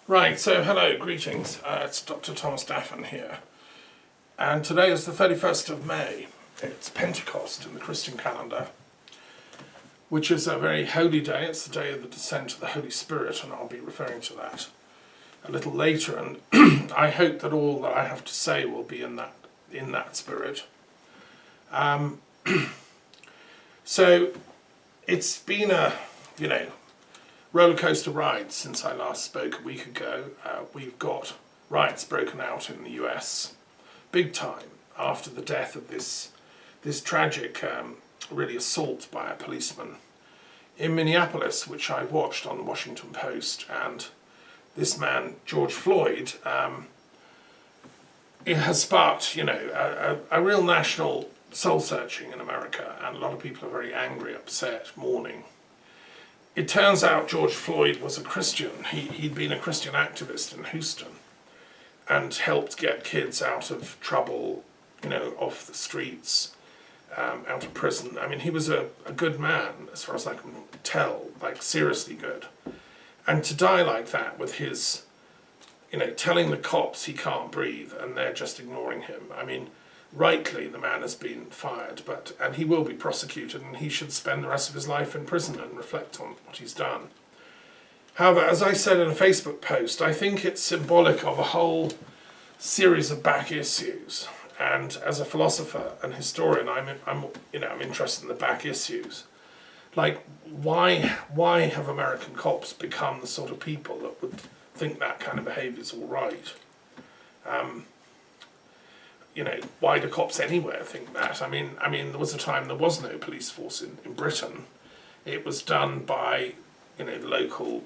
Right, so hello, greetings. It's Dr. Thomas Daffern here. And today is the 31st of May. It's Pentecost in the Christian calendar, which is a very holy day. It's the day of the descent of the Holy Spirit, and I'll be referring to that a little later. And I hope that all that I have to say will be in that spirit. So it's been a, roller coaster ride since I last spoke a week ago. We've got riots broken out in the US, big time, after the death of this tragic, really assault by a policeman in Minneapolis, which I watched on the Washington Post. And this man, George Floyd, it has sparked, a real national soul searching in America, and a lot of people are very angry, upset, mourning. It turns out George Floyd was a Christian. He'd been a Christian activist in Houston and helped get kids out of trouble, off the streets, out of prison. I mean, he was a good man, as far as I can tell, like seriously good. And to die like that with his, telling the cops he can't breathe and they're just ignoring him. I mean, rightly, the man has been fired, and he will be prosecuted, and he should spend the rest of his life in prison and reflect on what he's done. However, as I said in a Facebook post, I think it's symbolic of a whole series of back issues. And as a philosopher and historian, I'm interested in the back issues. Like, why have American cops become the sort of people that would think that kind of behaviour is all right? Why do cops anywhere think that? I mean, there was a time there was no police force in Britain. It was done by, the local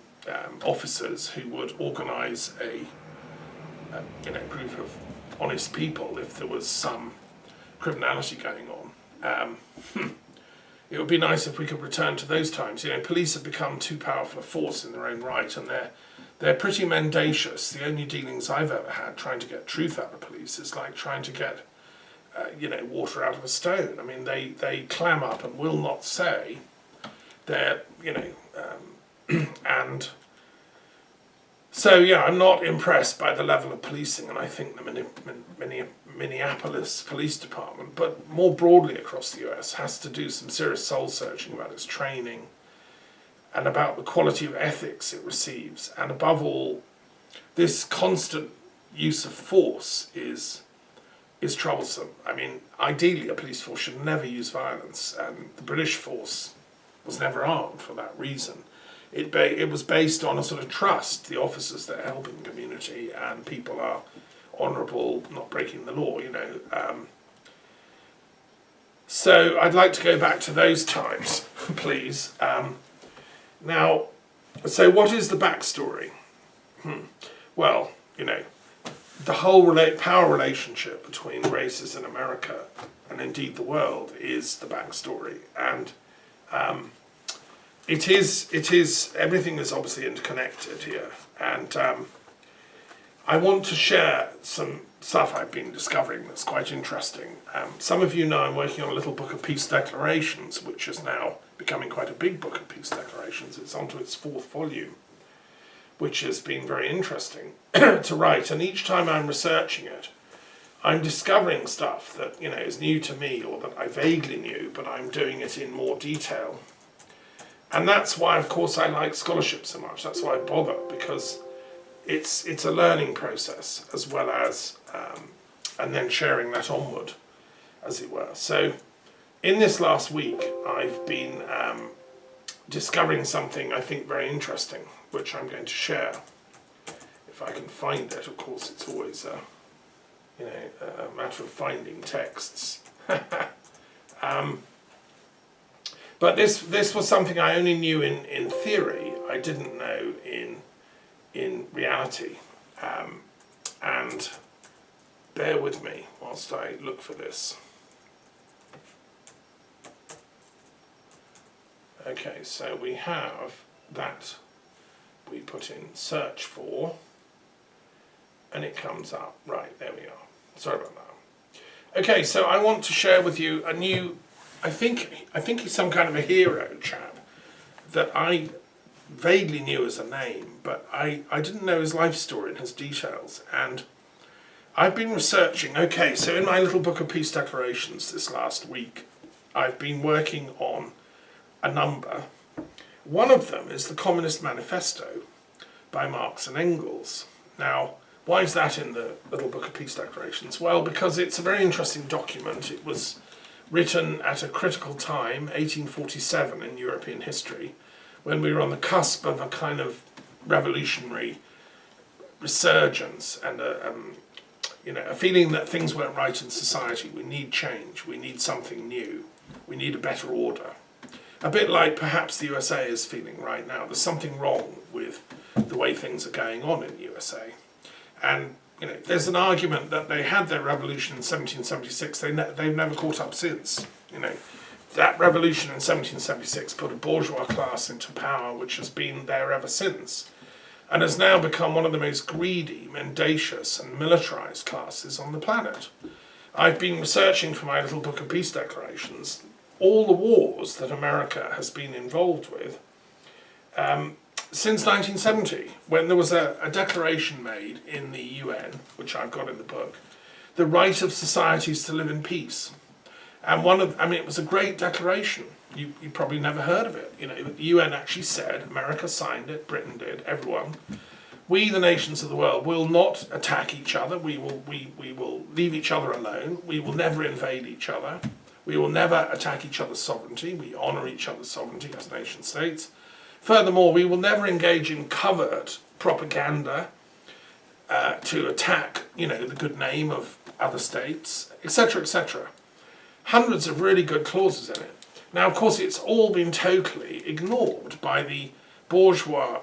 officers who would organise a group of honest people if there was some criminality going on. It would be nice if we could return to those times. Police have become too powerful a force in their own right, and they're pretty mendacious. The only dealings I've ever had trying to get truth out of police is like trying to get, water out of a stone. I mean, they clam up and will not say. They're, and so, I'm not impressed by the level of policing, and I think the Minneapolis Police Department, but more broadly across the US, has to do some serious soul searching about its training and about the quality of ethics it receives. And above all, this constant use of force is troublesome. I mean, ideally a police force should never use violence, and the British force was never armed for that reason. It was based on a sort of trust. The officers that are helping the community and people are honourable, not breaking the law, So I'd like to go back to those times, please. Now, so what is the backstory? Well, the whole power relationship between races in America and indeed the world is the backstory. And it is, everything is obviously interconnected here. And I want to share some stuff I've been discovering that's quite interesting. Some of you know I'm working on a little book of peace declarations, which is now becoming quite a big book of peace declarations. It's onto its 4th volume, which has been very interesting to write. And each time I'm researching it, I'm discovering stuff that is new to me, or that I vaguely knew, but I'm doing it in more detail. And that's why, of course, I like scholarship so much. That's why I bother, because it's a learning process as well as, and then sharing that onward, as it were. So in this last week, I've been discovering something I think very interesting, which I'm going to share. If I can find it, of course, it's always a matter of finding texts. But this was something I only knew in theory. I didn't know in reality. And bear with me whilst I look for this. Okay, so we have that we put in search for, and it comes up. Right, there we are. Sorry about that. Okay, so I want to share with you a new, I think he's some kind of a hero chap that I vaguely knew as a name, but I didn't know his life story and his details. And I've been researching, okay, so in my little book of peace declarations this last week, I've been working on a number. One of them is the Communist Manifesto by Marx and Engels. Now, why is that in the little book of peace declarations? Well, because it's a very interesting document. It was written at a critical time, 1847 in European history, when we were on the cusp of a kind of revolutionary resurgence and a feeling that things weren't right in society. We need change. We need something new. We need a better order. A bit like perhaps the USA is feeling right now. There's something wrong with the way things are going on in the USA. And there's an argument that they had their revolution in 1776. They've never caught up since. That revolution in 1776 put a bourgeois class into power, which has been there ever since, and has now become one of the most greedy, mendacious, and militarized classes on the planet. I've been researching for my little book of peace declarations all the wars that America has been involved with since 1970, when there was a declaration made in the UN, which I've got in the book, the right of societies to live in peace. And it was a great declaration. You probably never heard of it. The UN actually said, America signed it, Britain did, everyone. We, the nations of the world, will not attack each other. We will leave each other alone. We will never invade each other. We will never attack each other's sovereignty. We honour each other's sovereignty as nation states. Furthermore, we will never engage in covert propaganda to attack, the good name of other states, etc., etc. Hundreds of really good clauses in it. Now, of course, it's all been totally ignored by the bourgeois,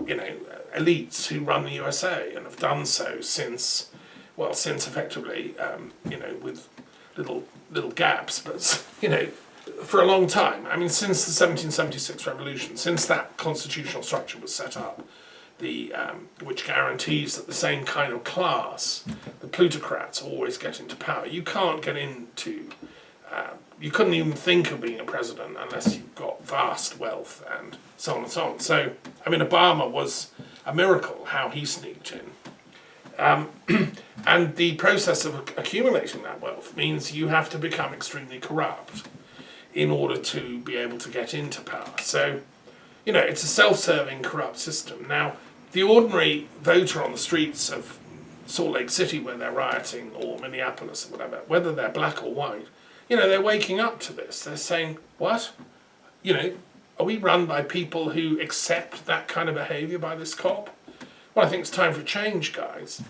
elites who run the USA and have done so since effectively, with little gaps, but for a long time. Since the 1776 revolution, since that constitutional structure was set up, which guarantees that the same kind of class, the plutocrats, always get into power. You can't get into, you couldn't even think of being a president unless you've got vast wealth and so on and so on. So, Obama was a miracle how he sneaked in. And the process of accumulating that wealth means you have to become extremely corrupt in order to be able to get into power. So, it's a self-serving, corrupt system. Now, the ordinary voter on the streets of Salt Lake City where they're rioting, or Minneapolis or whatever, whether they're black or white, they're waking up to this. They're saying, what? Are we run by people who accept that kind of behaviour by this cop? Well, I think it's time for change, guys.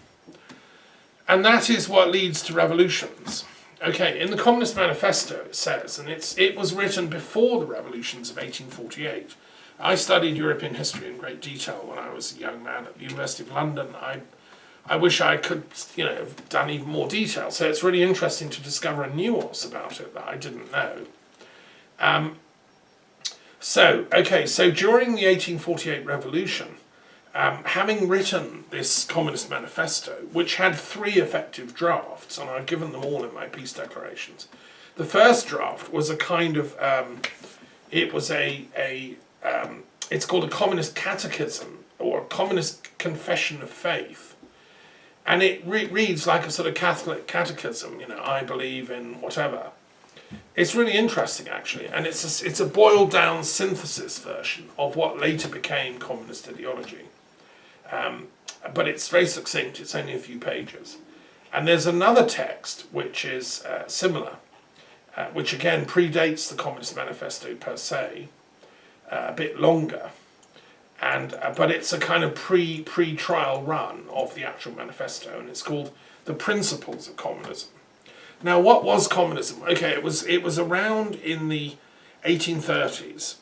And that is what leads to revolutions. Okay, in the Communist Manifesto it says, and it was written before the revolutions of 1848. I studied European history in great detail when I was a young man at the University of London. I wish I could, have done even more detail. So it's really interesting to discover a nuance about it that I didn't know. So during the 1848 revolution, having written this Communist Manifesto, which had 3 effective drafts, and I've given them all in my peace declarations. The first draft was a kind of, it's called a Communist Catechism, or a Communist Confession of Faith. And it reads like a sort of Catholic catechism, I believe in whatever. It's really interesting, actually, and it's a boiled-down synthesis version of what later became communist ideology. But it's very succinct, it's only a few pages. And there's another text which is similar, which again predates the Communist Manifesto per se, a bit longer, but it's a kind of pre-trial run of the actual manifesto, and it's called The Principles of Communism. Now, what was communism? Okay, it was around in the 1830s,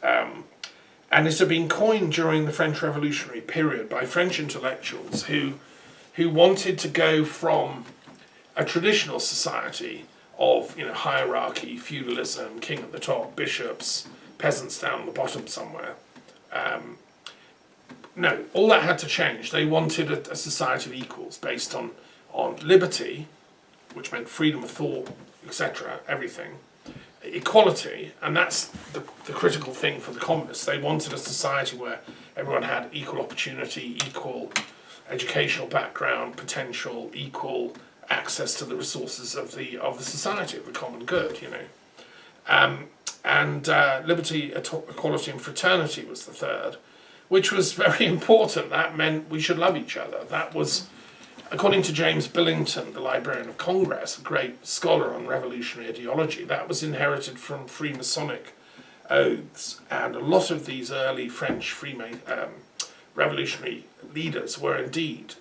and it had been coined during the French Revolutionary period by French intellectuals who wanted to go from a traditional society of hierarchy, feudalism, king at the top, bishops, peasants down the bottom somewhere. No, all that had to change. They wanted a society of equals based on liberty, which meant freedom of thought, etc., everything, equality, and that's the critical thing for the communists. They wanted a society where everyone had equal opportunity, equal educational background, potential, equal access to the resources of the society, of the common good, you know. And liberty, equality and fraternity was the third, which was very important. That meant we should love each other. That was, according to James Billington, the Librarian of Congress, a great scholar on revolutionary ideology, that was inherited from Freemasonic oaths. And a lot of these early French revolutionary leaders were indeed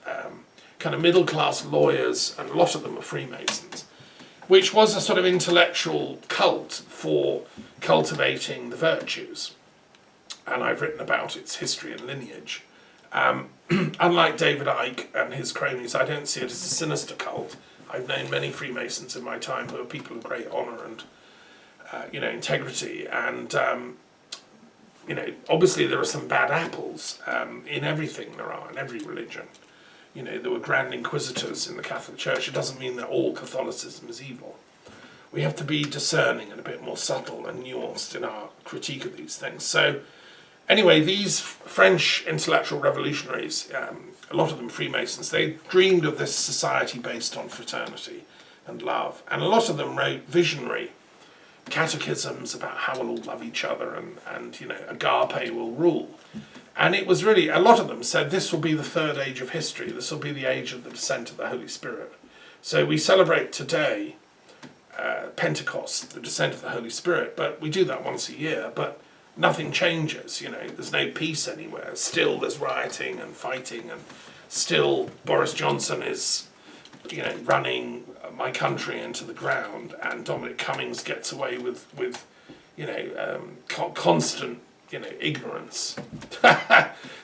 kind of middle-class lawyers, and a lot of them were Freemasons, which was a sort of intellectual cult for cultivating the virtues. And I've written about its history and lineage. Unlike David Icke and his cronies, I don't see it as a sinister cult. I've known many Freemasons in my time who are people of great honour and integrity. And obviously there are some bad apples in everything there are, in every religion. You know, there were grand inquisitors in the Catholic Church. It doesn't mean that all Catholicism is evil. We have to be discerning and a bit more subtle and nuanced in our critique of these things. So, anyway, these French intellectual revolutionaries, a lot of them Freemasons, they dreamed of this society based on fraternity and love. And a lot of them wrote visionary catechisms about how we'll all love each other and agape will rule. And it was really, a lot of them said this will be the third age of history. This will be the age of the descent of the Holy Spirit. So we celebrate today Pentecost, the descent of the Holy Spirit, but we do that once a year, but nothing changes, there's no peace anywhere. Still there's rioting and fighting, and still Boris Johnson is, running my country into the ground, and Dominic Cummings gets away with constant, ignorance.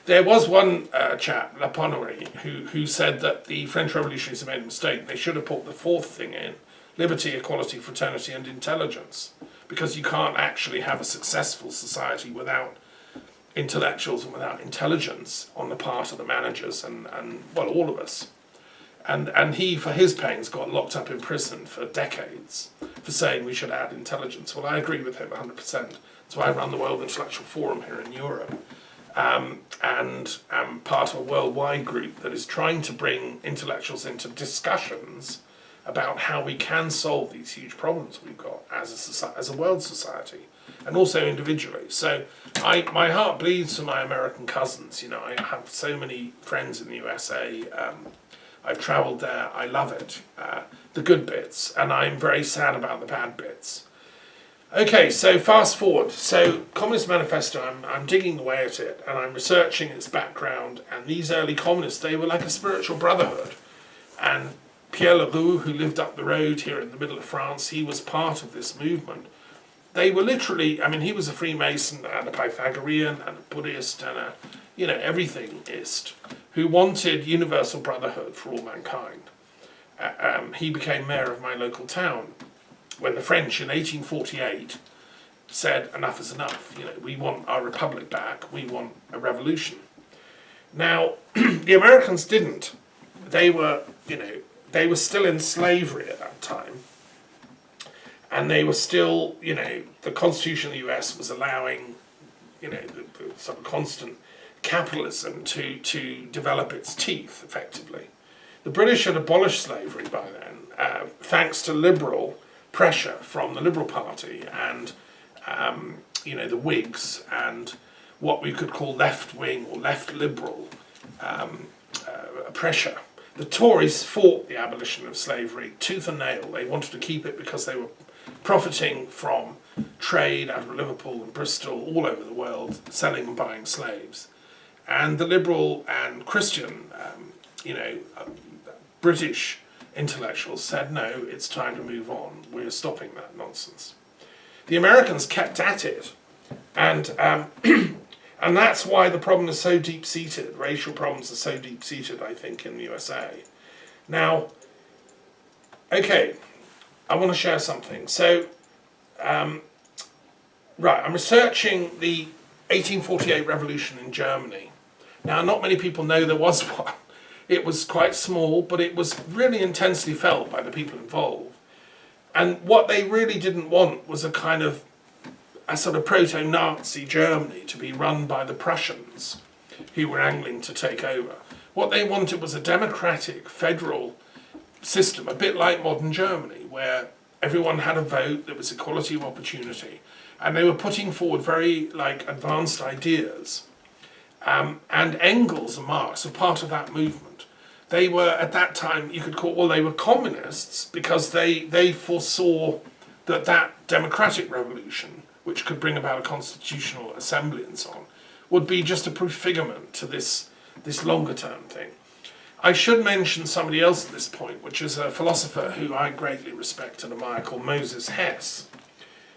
There was one chap, Laponnery, who said that the French revolutionaries had made a mistake. They should have put the fourth thing in: liberty, equality, fraternity, and intelligence. Because you can't actually have a successful society without intellectuals and without intelligence on the part of the managers and all of us. And he, for his pains, got locked up in prison for decades for saying we should add intelligence. Well, I agree with him 100%. That's why I run the World Intellectual Forum here in Europe. And I'm part of a worldwide group that is trying to bring intellectuals into discussions about how we can solve these huge problems we've got as a world society, and also individually. So my heart bleeds for my American cousins. I have so many friends in the USA. I've travelled there. I love it, the good bits, and I'm very sad about the bad bits. Okay, so fast forward. So Communist Manifesto, I'm digging away at it, and I'm researching its background. And these early communists, they were like a spiritual brotherhood. And Pierre Leroux, who lived up the road here in the middle of France, he was part of this movement. They were literally, he was a Freemason and a Pythagorean and a Buddhist and a, everythingist, who wanted universal brotherhood for all mankind. He became mayor of my local town when the French in 1848 said enough is enough. We want our republic back. We want a revolution. Now, the Americans didn't. They were still in slavery at that time. And they were still, the Constitution of the US was allowing, the sort of constant capitalism to develop its teeth, effectively. The British had abolished slavery by then, thanks to liberal pressure from the Liberal Party and, the Whigs and what we could call left-wing or left-liberal pressure. The Tories fought the abolition of slavery tooth and nail. They wanted to keep it because they were profiting from trade out of Liverpool and Bristol all over the world, selling and buying slaves. And the liberal and Christian, British intellectuals said, no, it's time to move on. We're stopping that nonsense. The Americans kept at it, and that's why the problem is so deep-seated. Racial problems are so deep-seated, I think, in the USA. Now, okay, I want to share something. So, I'm researching the 1848 revolution in Germany. Now, not many people know there was one. It was quite small, but it was really intensely felt by the people involved. And what they really didn't want was a sort of proto-Nazi Germany to be run by the Prussians, who were angling to take over. What they wanted was a democratic federal system, a bit like modern Germany, where everyone had a vote, there was equality of opportunity, and they were putting forward very advanced ideas. And Engels and Marx were part of that movement. They were, at that time, you could call, they were communists because they foresaw that democratic revolution, which could bring about a constitutional assembly and so on, would be just a prefigurement to this longer term thing. I should mention somebody else at this point, which is a philosopher who I greatly respect and admire called Moses Hess,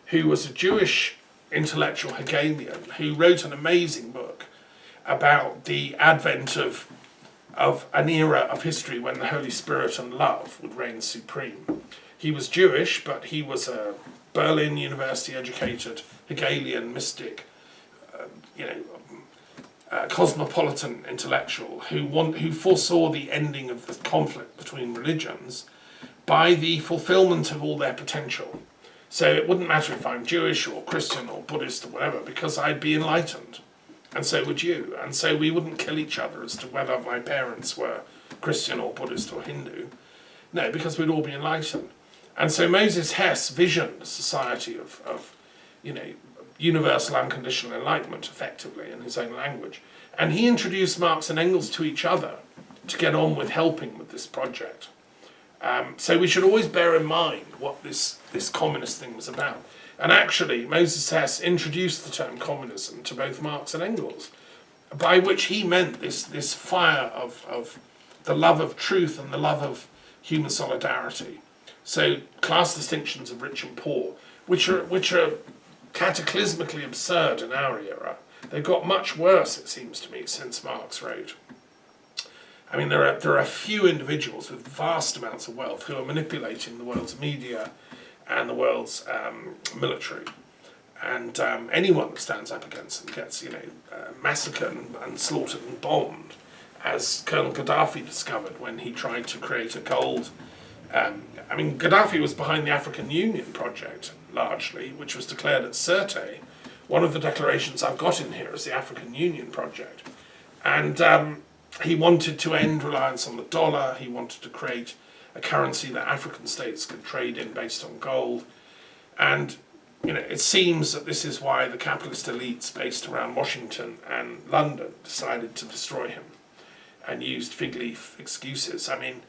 who was a Jewish intellectual Hegelian who wrote an amazing book about the advent of an era of history when the Holy Spirit and love would reign supreme. He was Jewish, but he was a Berlin University educated Hegelian mystic, cosmopolitan intellectual who foresaw the ending of the conflict between religions by the fulfillment of all their potential. So it wouldn't matter if I'm Jewish or Christian or Buddhist or whatever, because I'd be enlightened. And so would you. And so we wouldn't kill each other as to whether my parents were Christian or Buddhist or Hindu. No, because we'd all be enlightened. And so Moses Hess visioned a society of universal unconditional enlightenment, effectively, in his own language. And he introduced Marx and Engels to each other to get on with helping with this project. So we should always bear in mind what this communist thing was about. And actually, Moses Hess introduced the term communism to both Marx and Engels, by which he meant this fire of the love of truth and the love of human solidarity. So class distinctions of rich and poor, which are cataclysmically absurd in our era. They've got much worse, it seems to me, since Marx wrote. I mean, there are a few individuals with vast amounts of wealth who are manipulating the world's media and the world's military. And anyone that stands up against them gets, massacred and slaughtered and bombed, as Colonel Gaddafi discovered when he tried to create a gold... Gaddafi was behind the African Union project, largely, which was declared at Sirte. One of the declarations I've got in here is the African Union project. And he wanted to end reliance on the dollar. He wanted to create a currency that African states could trade in based on gold. And it seems that this is why the capitalist elites based around Washington and London decided to destroy him and used fig leaf excuses. I mean,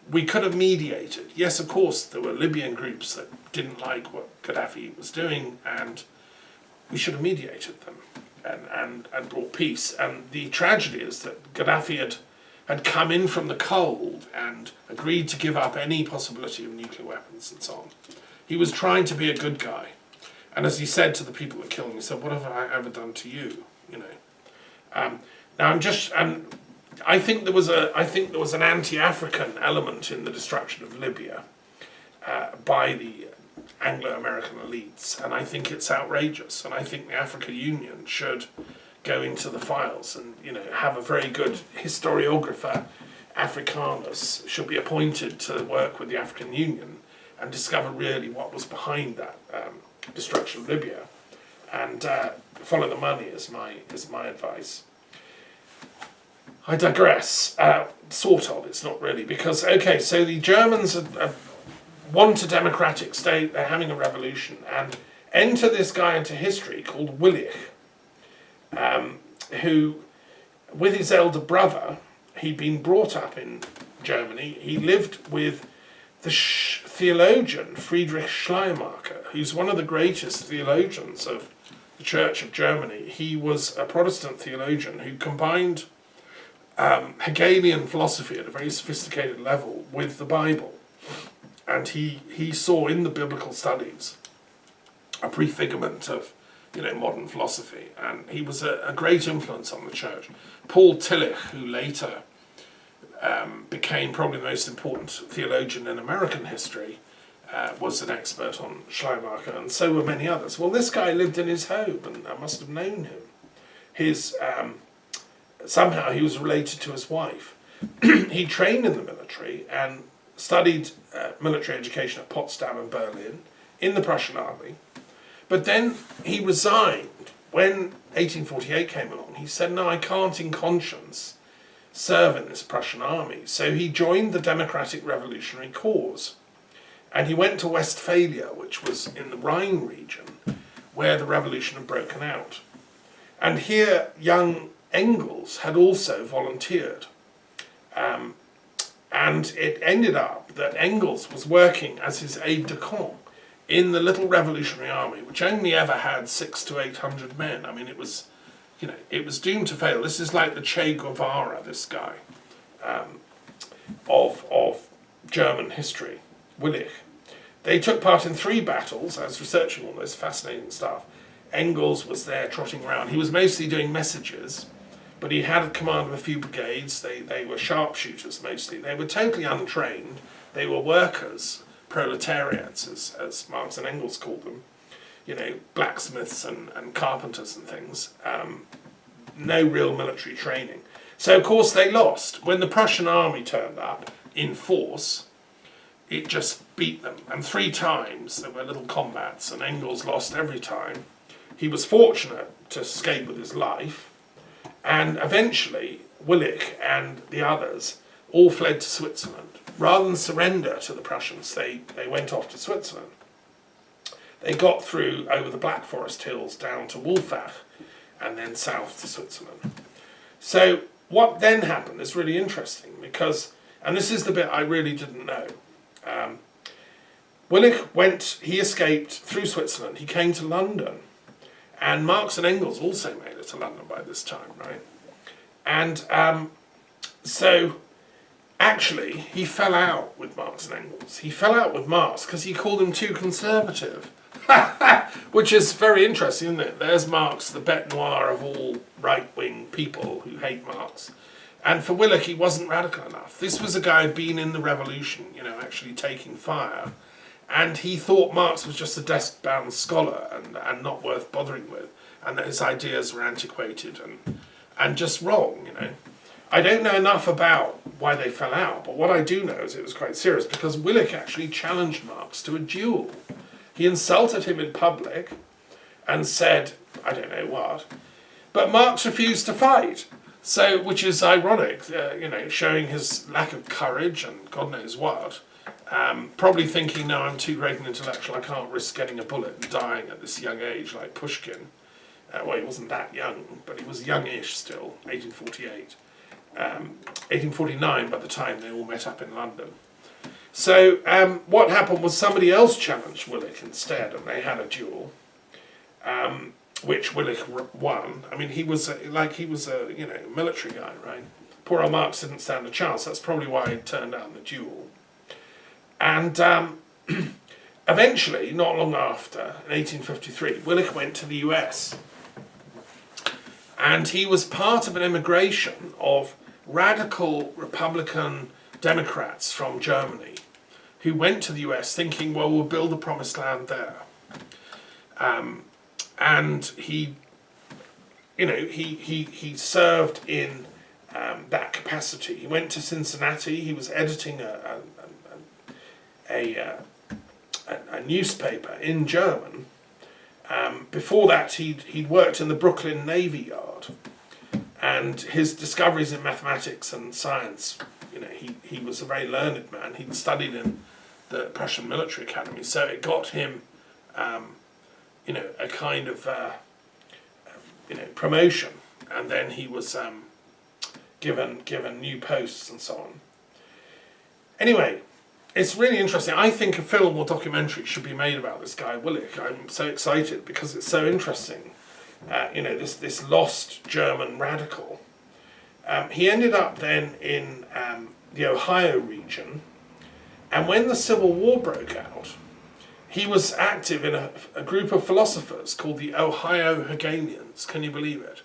we could have mediated. Yes, of course, there were Libyan groups that didn't like what Gaddafi was doing, and we should have mediated them and brought peace. And the tragedy is that Gaddafi had come in from the cold and agreed to give up any possibility of nuclear weapons and so on. He was trying to be a good guy. And as he said to the people that killed him, he said, "What have I ever done to you?" Now I think there was an anti-African element in the destruction of Libya by the Anglo-American elites, and I think it's outrageous. And I think the African Union should go into the files and have a very good historiographer, Africanus, should be appointed to work with the African Union and discover really what was behind that destruction of Libya, and follow the money is my advice. I digress, sort of, it's not really, because, okay, so the Germans want a democratic state, they're having a revolution, and enter this guy into history called Willich, who, with his elder brother, he'd been brought up in Germany. He lived with the theologian Friedrich Schleiermacher, who's one of the greatest theologians of the Church of Germany. He was a Protestant theologian who combined Hegelian philosophy at a very sophisticated level with the Bible. And he saw in the biblical studies a prefigurement of modern philosophy, and he was a great influence on the church. Paul Tillich, who later became probably the most important theologian in American history, was an expert on Schleiermacher, and so were many others. Well, this guy lived in his home, and I must have known him. Somehow he was related to his wife. He trained in the military and studied military education at Potsdam and Berlin in the Prussian army. But then he resigned when 1848 came along. He said, no, I can't in conscience serve in this Prussian army. So he joined the democratic revolutionary cause. And he went to Westphalia, which was in the Rhine region, where the revolution had broken out. And here young Engels had also volunteered. And it ended up that Engels was working as his aide-de-camp in the little revolutionary army, which only ever had 600 to 800 men. I mean, it was, it was doomed to fail. This is like the Che Guevara, this guy, of German history, Willich. They took part in 3 battles. I was researching all this fascinating stuff. Engels was there trotting around. He was mostly doing messages, but he had command of a few brigades. They were sharpshooters mostly. They were totally untrained. They were workers, proletariats, as Marx and Engels called them. Blacksmiths and carpenters and things. No real military training. So, of course, they lost. When the Prussian army turned up in force, it just beat them. And 3 times there were little combats, and Engels lost every time. He was fortunate to escape with his life, and eventually Willich and the others all fled to Switzerland. Rather than surrender to the Prussians, they went off to Switzerland. They got through over the Black Forest Hills down to Wolfach, and then south to Switzerland. So what then happened is really interesting, because, and this is the bit I really didn't know, Willich he escaped through Switzerland. He came to London, and Marx and Engels also made it to London by this time, right? And so actually he fell out with Marx and Engels. He fell out with Marx because he called him too conservative, which is very interesting, isn't it? There's Marx, the bête noire of all right-wing people who hate Marx. And for Willich, he wasn't radical enough. This was a guy who'd been in the revolution, actually taking fire. And he thought Marx was just a desk-bound scholar and not worth bothering with, and that his ideas were antiquated and just wrong, I don't know enough about why they fell out, but what I do know is it was quite serious, because Willich actually challenged Marx to a duel. He insulted him in public and said, I don't know what, but Marx refused to fight. So, which is ironic, showing his lack of courage and God knows what. Probably thinking, no, I'm too great an intellectual, I can't risk getting a bullet and dying at this young age like Pushkin. Well, he wasn't that young, but he was youngish still, 1848. 1849 by the time they all met up in London. So what happened was somebody else challenged Willich instead, and they had a duel, which Willich won. I mean, he was a military guy, right? Poor old Marx didn't stand a chance. That's probably why he turned down the duel. And eventually, not long after, in 1853, Willich went to the US. And he was part of an immigration of radical Republican Democrats from Germany who went to the US thinking, well, we'll build a promised land there. And he served in that capacity. He went to Cincinnati. He was editing a newspaper in German. Before that, he'd worked in the Brooklyn Navy Yard, and his discoveries in mathematics and science, he was a very learned man. He'd studied in the Prussian Military Academy, so it got him, a kind of, promotion, and then he was given new posts and so on. Anyway, it's really interesting. I think a film or documentary should be made about this guy, Willich. I'm so excited because it's so interesting. This lost German radical. He ended up then in the Ohio region, and when the Civil War broke out, he was active in a group of philosophers called the Ohio Hegelians. Can you believe it?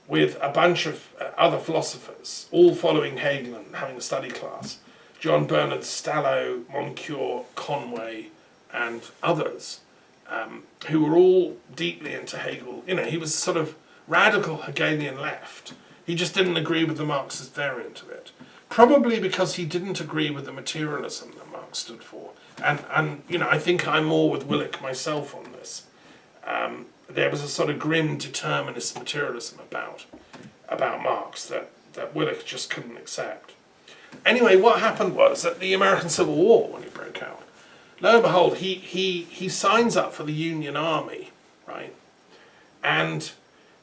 With a bunch of other philosophers, all following Hegel and having a study class. John Bernard Stallo, Moncure, Conway, and others, who were all deeply into Hegel. He was sort of radical Hegelian left. He just didn't agree with the Marxist variant of it. probably because he didn't agree with the materialism that Marx stood for. And you know, I think I'm more with Willich myself on this. There was a sort of grim determinist materialism about Marx that Willich just couldn't accept. Anyway, what happened was at the American Civil War, when it broke out, lo and behold, he signs up for the Union Army, right? And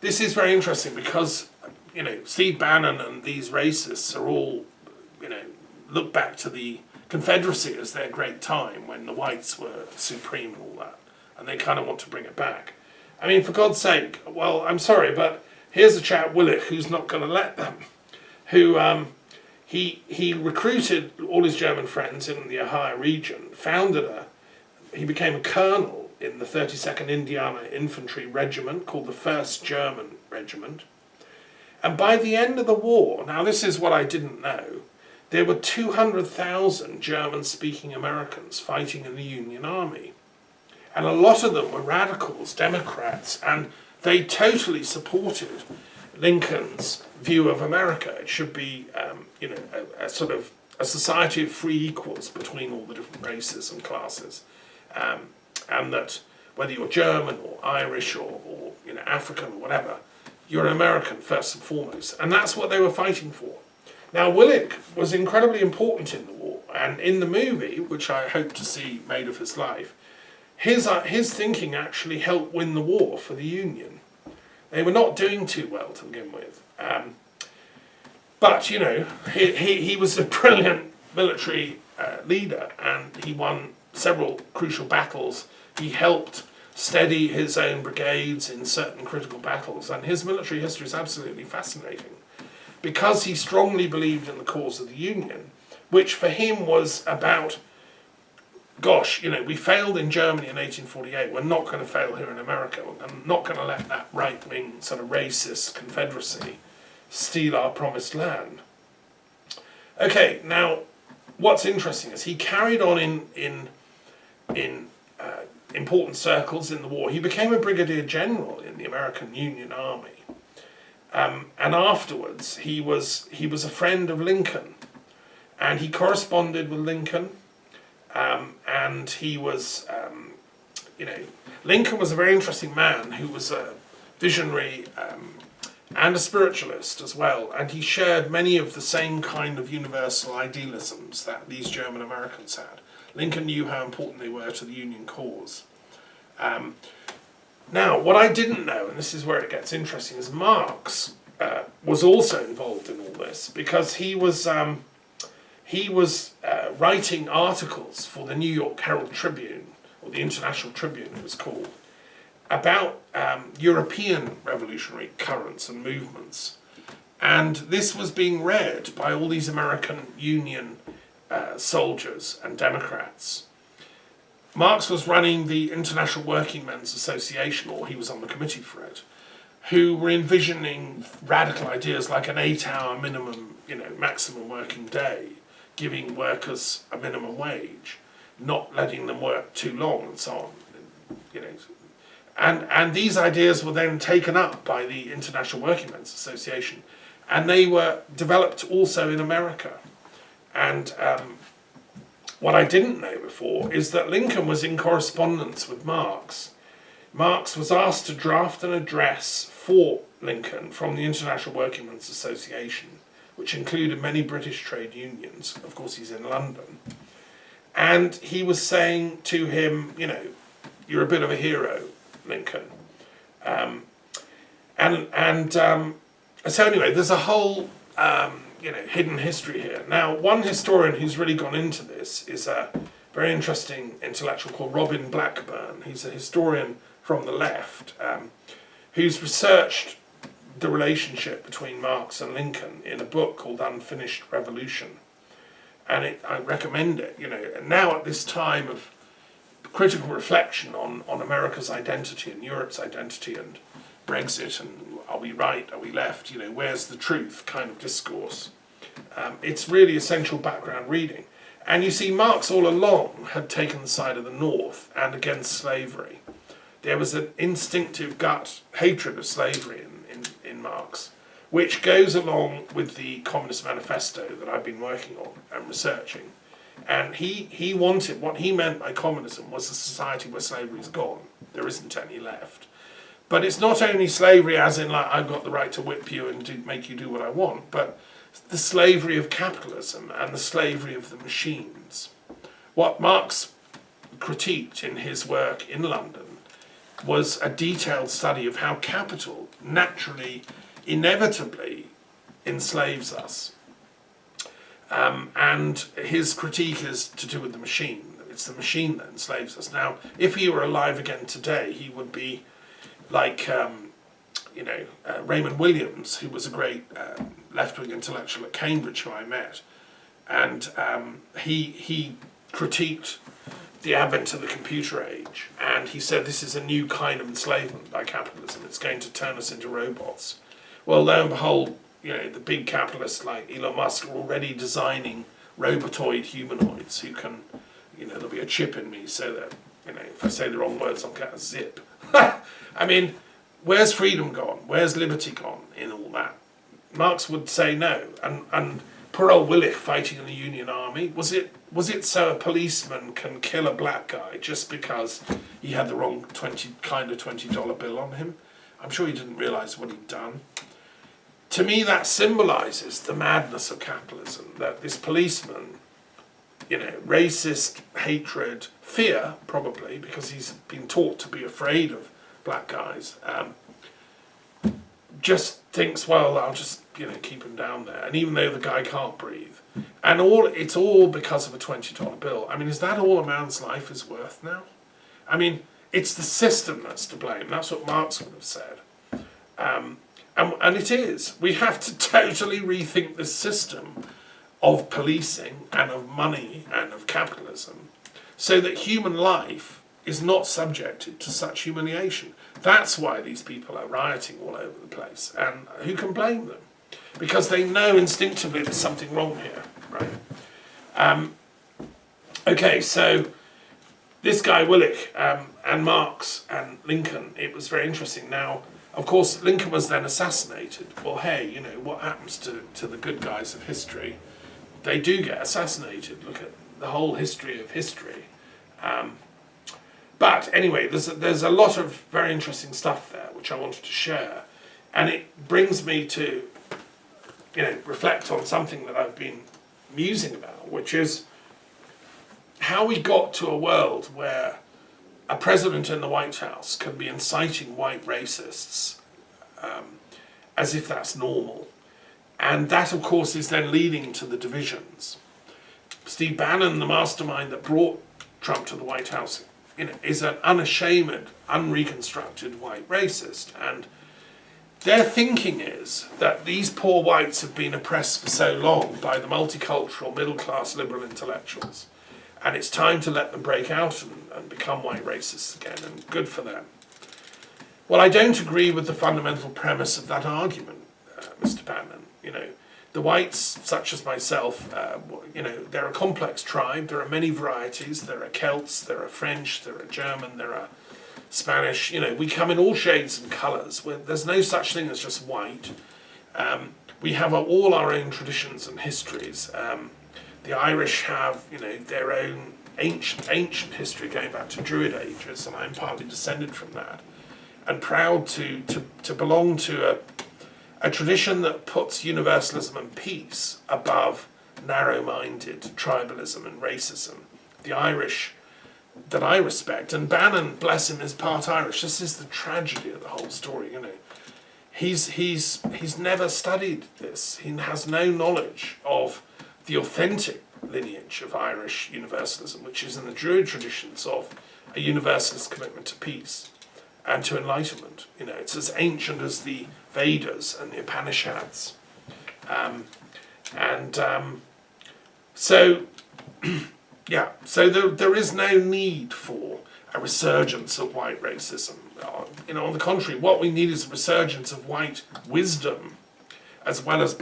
this is very interesting because, you know, Steve Bannon and these racists are all, you know, look back to the Confederacy as their great time when the whites were supreme and all that, and they kind of want to bring it back. I mean, for God's sake, well, I'm sorry, but here's a chap, Willich, who's not going to let them, who he recruited all his German friends in the Ohio region, he became a colonel in the 32nd Indiana Infantry Regiment called the 1st German Regiment. And by the end of the war, now this is what I didn't know, there were 200,000 German-speaking Americans fighting in the Union Army. And a lot of them were radicals, Democrats, and they totally supported Lincoln's view of America. It should be, you know, a sort of a society of free equals between all the different races and classes. And that whether you're German or Irish or you know, African or whatever, you're an American first and foremost. And that's what they were fighting for. Now, Willich was incredibly important in the war, and in the movie, which I hope to see made of his life, his thinking actually helped win the war for the Union. They were not doing too well to begin with. But, you know, he was a brilliant military leader, and he won several crucial battles. He helped steady his own brigades in certain critical battles, and his military history is absolutely fascinating because he strongly believed in the cause of the Union, which for him was about, gosh, you know, we failed in Germany in 1848, we're not going to fail here in America, we're not going to let that right-wing sort of racist Confederacy steal our promised land. Okay, now what's interesting is he carried on in important circles in the war. He became a brigadier general in the American Union Army, and afterwards he was a friend of Lincoln, and he corresponded with Lincoln, and he was, you know, Lincoln was a very interesting man who was a visionary and a spiritualist as well, and he shared many of the same kind of universal idealisms that these German Americans had. Lincoln knew how important they were to the Union cause. Now, what I didn't know, and this is where it gets interesting, is Marx was also involved in all this because he was writing articles for the New York Herald Tribune, or the International Tribune it was called, about European revolutionary currents and movements. And this was being read by all these American Union soldiers and Democrats. Marx was running the International Working Men's Association, or he was on the committee for it, who were envisioning radical ideas like an 8-hour minimum, you know, maximum working day, giving workers a minimum wage, not letting them work too long, and so on. You know, and these ideas were then taken up by the International Working Men's Association, and they were developed also in America. And what I didn't know before is that Lincoln was in correspondence with Marx. Marx was asked to draft an address for Lincoln from the International Working Men's Association, which included many British trade unions. Of course, he's in London. And he was saying to him, you know, you're a bit of a hero, Lincoln. So anyway, there's a whole hidden history here. Now, one historian who's really gone into this is a very interesting intellectual called Robin Blackburn. He's a historian from the left who's researched the relationship between Marx and Lincoln in a book called Unfinished Revolution. And I recommend it. You know, and now at this time of critical reflection on America's identity and Europe's identity and Brexit and are we right, are we left, you know, where's the truth kind of discourse. It's really essential background reading. And you see, Marx all along had taken the side of the North and against slavery. There was an instinctive gut hatred of slavery in Marx, which goes along with the Communist Manifesto that I've been working on and researching. And he wanted, what he meant by communism was a society where slavery is gone. There isn't any left. But it's not only slavery as in like I've got the right to whip you and make you do what I want, but the slavery of capitalism and the slavery of the machines. What Marx critiqued in his work in London was a detailed study of how capital naturally, inevitably enslaves us. And his critique is to do with the machine. It's the machine that enslaves us. Now, if he were alive again today, he would be like, Raymond Williams, who was a great left-wing intellectual at Cambridge, who I met. And he critiqued the advent of the computer age, and he said this is a new kind of enslavement by capitalism. It's going to turn us into robots. Well, lo and behold, the big capitalists like Elon Musk are already designing robotoid humanoids who can, there'll be a chip in me so that, if I say the wrong words, I'll get a zip. I mean, where's freedom gone? Where's liberty gone in all that? Marx would say no. And poor old Willich fighting in the Union Army, was it so a policeman can kill a black guy just because he had the wrong $20 bill on him? I'm sure he didn't realise what he'd done. To me, that symbolises the madness of capitalism, that this policeman, racist, hatred, fear, probably, because he's been taught to be afraid of black guys, just thinks, well, I'll just, keep him down there. And even though the guy can't breathe. And it's all because of a $20 bill. I mean, is that all a man's life is worth now? I mean, it's the system that's to blame. That's what Marx would have said. And it is. We have to totally rethink the system of policing and of money and of capitalism so that human life is not subjected to such humiliation. That's why these people are rioting all over the place. And who can blame them? Because they know instinctively there's something wrong here, right? Okay, so this guy Willich and Marx and Lincoln, it was very interesting. Now, of course, Lincoln was then assassinated. Well, hey, what happens to the good guys of history? They do get assassinated. Look at the whole history of history. But anyway, there's a lot of very interesting stuff there which I wanted to share. And it brings me to, reflect on something that I've been musing about, which is how we got to a world where a president in the White House can be inciting white racists as if that's normal. And that, of course, is then leading to the divisions. Steve Bannon, the mastermind that brought Trump to the White House, is an unashamed, unreconstructed white racist. And their thinking is that these poor whites have been oppressed for so long by the multicultural, middle-class, liberal intellectuals. And it's time to let them break out and become white racists again, and good for them. Well, I don't agree with the fundamental premise of that argument, Mr. Bannon. The whites, such as myself, they're a complex tribe. There are many varieties. There are Celts, there are French, there are German, there are Spanish. We come in all shades and colours. There's no such thing as just white. We have all our own traditions and histories. The Irish have, their own ancient history going back to Druid ages, and I'm partly descended from that. And proud to belong to a tradition that puts universalism and peace above narrow-minded tribalism and racism. The Irish that I respect, and Bannon, bless him, is part Irish. This is the tragedy of the whole story, He's never studied this. He has no knowledge of the authentic lineage of Irish universalism, which is in the Druid traditions of a universalist commitment to peace and to enlightenment. It's as ancient as the Vedas and the Upanishads. So there is no need for a resurgence of white racism. On the contrary, what we need is a resurgence of white wisdom, as well as